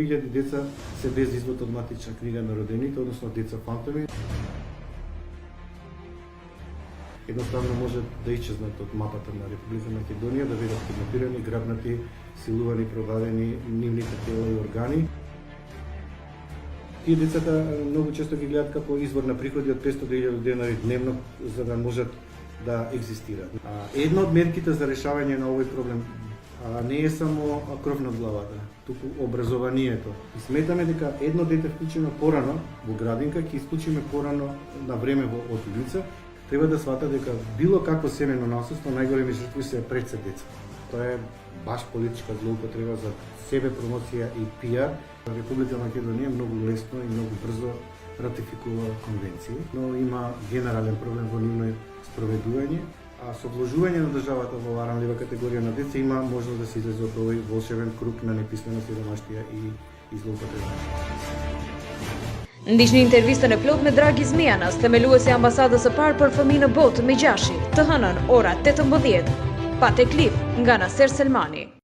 3000 деца се без извод од матична книга на родените, односно деца фантоми. Едноставно може да исчезнат од мапата на Република Македонија, да бидат киднапирани, грабнати, силувани, продадени нивните тела и органи. Тие децата многу често ги гледат како извор на приходи од 500 до 1000 денари дневно за да можат да екзистираат. Една од мерките за решавање на овој проблем не е само кров над главата, туку образованието. И сметаме дека едно дете вклучено порано во градинка ќе исклучиме порано на време од улица. Треба да свата дека било какво семено насилство најголеми жртви се пред се деца. Тоа е баш политичка злоупотреба за себе промоција и пиар. Република Македонија многу лесно и многу брзо ратификува конвенции, но има генерален проблем во нивно спроведување, а со вложување на државата во оваа ранлива категорија на деца има можност да се излезе од овој волшебен круг на неписменост, сиромаштија и злоупотреба. Ndiqni intervistën e plot me Dragi Zmianas, themeluesi e ambasadës së parë për fëmijë në botë me Gjashi, të hënën ora 18, pa tek Klip nga Naser Selmani.